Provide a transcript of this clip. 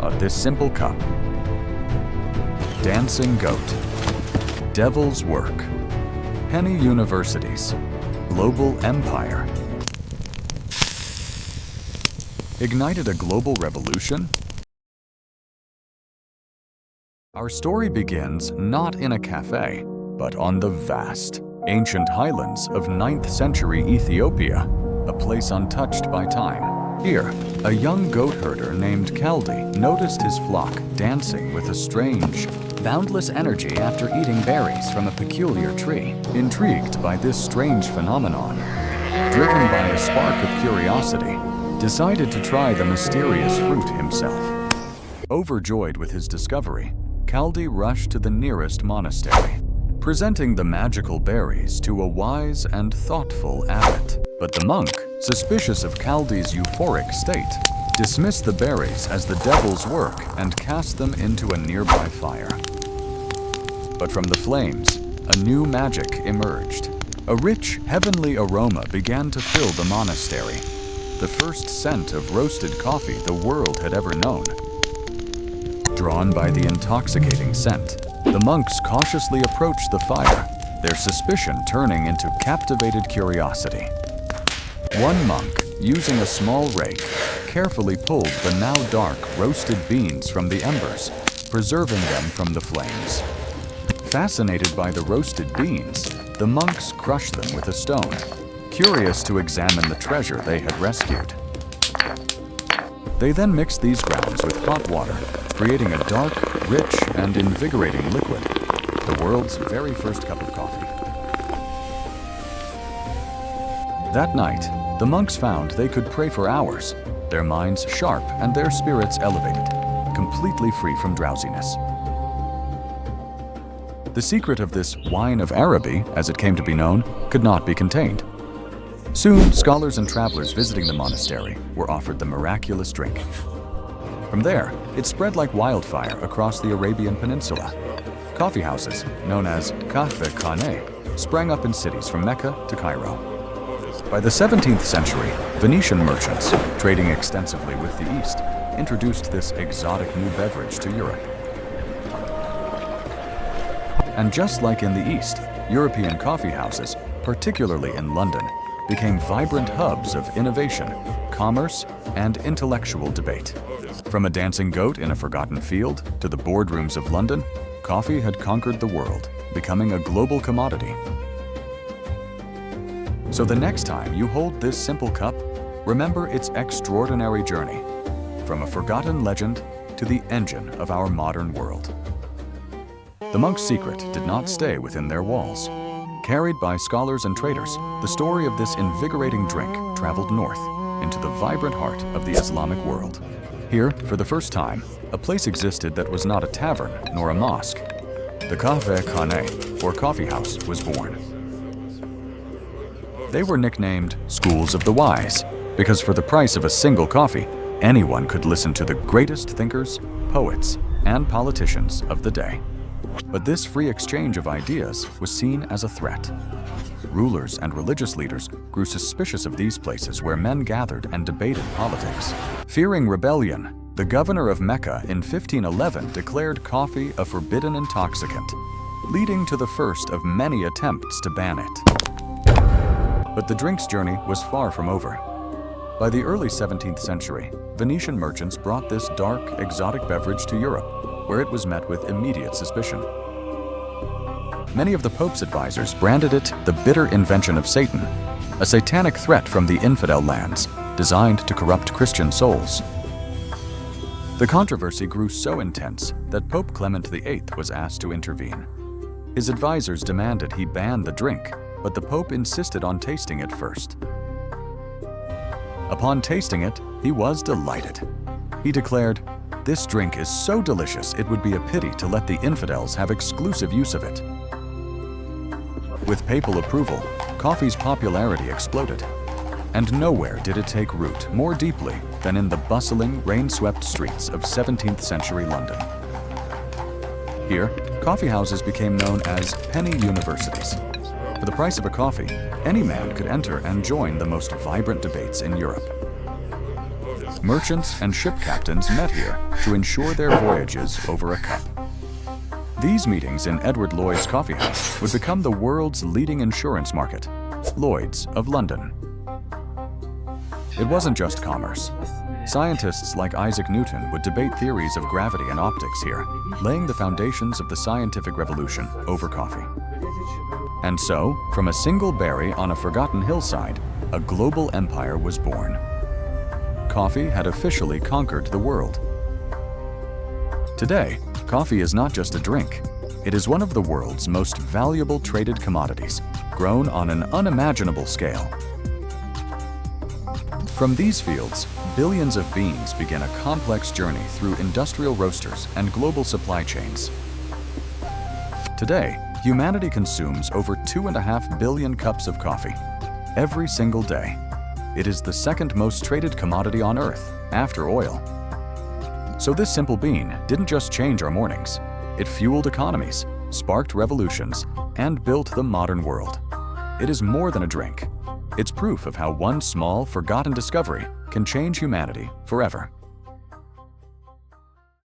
this simple cup. Dancing goat. Devil's work. Penny universities. Global empire. Ignited a global revolution? Our story begins not in a cafe, but on the vast, ancient highlands of 9th century Ethiopia, a place untouched by time. Here, a young goat herder named Kaldi noticed his flock dancing with a strange, boundless energy after eating berries from a peculiar tree. Intrigued by this strange phenomenon, driven by a spark of curiosity, decided to try the mysterious fruit himself. Overjoyed with his discovery, Kaldi rushed to the nearest monastery, presenting the magical berries to a wise and thoughtful abbot. But the monk, suspicious of Kaldi's euphoric state, dismissed the berries as the devil's work and cast them into a nearby fire. But from the flames, a new magic emerged. A rich, heavenly aroma began to fill the monastery, the first scent of roasted coffee the world had ever known. Drawn by the intoxicating scent, the monks cautiously approached the fire, their suspicion turning into captivated curiosity. One monk, using a small rake, carefully pulled the now dark roasted beans from the embers, preserving them from the flames. Fascinated by the roasted beans, the monks crushed them with a stone, curious to examine the treasure they had rescued. They then mixed these grounds with hot water, creating a dark, rich, and invigorating liquid, the world's very first cup of coffee. That night, the monks found they could pray for hours, their minds sharp and their spirits elevated, completely free from drowsiness. The secret of this wine of Araby, as it came to be known, could not be contained. Soon, scholars and travelers visiting the monastery were offered the miraculous drink. From there, it spread like wildfire across the Arabian Peninsula. Coffee houses, known as Cofee, sprang up in cities from Mecca to Cairo. By the 17th century, Venetian merchants, trading extensively with the East, introduced this exotic new beverage to Europe. And just like in the East, European coffee houses, particularly in London, became vibrant hubs of innovation, commerce, and intellectual debate. From a dancing goat in a forgotten field to the boardrooms of London, coffee had conquered the world, becoming a global commodity. So the next time you hold this simple cup, remember its extraordinary journey, from a forgotten legend to the engine of our modern world. The monk's secret did not stay within their walls. Carried by scholars and traders, the story of this invigorating drink traveled north into the vibrant heart of the Islamic world. Here, for the first time, a place existed that was not a tavern nor a mosque. The Cofee, or coffee house, was born. They were nicknamed Schools of the Wise, because for the price of a single coffee, anyone could listen to the greatest thinkers, poets, and politicians of the day. But this free exchange of ideas was seen as a threat. Rulers and religious leaders grew suspicious of these places where men gathered and debated politics. Fearing rebellion, the governor of Mecca in 1511 declared coffee a forbidden intoxicant, leading to the first of many attempts to ban it. But the drink's journey was far from over. By the early 17th century, Venetian merchants brought this dark, exotic beverage to Europe, where it was met with immediate suspicion. Many of the Pope's advisors branded it the bitter invention of Satan, a satanic threat from the infidel lands, designed to corrupt Christian souls. The controversy grew so intense that Pope Clement VIII was asked to intervene. His advisors demanded he ban the drink, but the Pope insisted on tasting it first. Upon tasting it, he was delighted. He declared, "This drink is so delicious it would be a pity to let the infidels have exclusive use of it." With papal approval, coffee's popularity exploded, and nowhere did it take root more deeply than in the bustling, rain-swept streets of 17th century London. Here, coffee houses became known as penny universities. For the price of a coffee, any man could enter and join the most vibrant debates in Europe. Merchants and ship captains met here to insure their voyages over a cup. These meetings in Edward Lloyd's coffee house would become the world's leading insurance market, Lloyd's of London. It wasn't just commerce. Scientists like Isaac Newton would debate theories of gravity and optics here, laying the foundations of the scientific revolution over coffee. And so, from a single berry on a forgotten hillside, a global empire was born. Coffee had officially conquered the world. Today, coffee is not just a drink. It is one of the world's most valuable traded commodities, grown on an unimaginable scale. From these fields, billions of beans begin a complex journey through industrial roasters and global supply chains. Today, humanity consumes over 2.5 billion cups of coffee every single day. It is the second most traded commodity on Earth, after oil. So this simple bean didn't just change our mornings. It fueled economies, sparked revolutions, and built the modern world. It is more than a drink. It's proof of how one small, forgotten discovery can change humanity forever.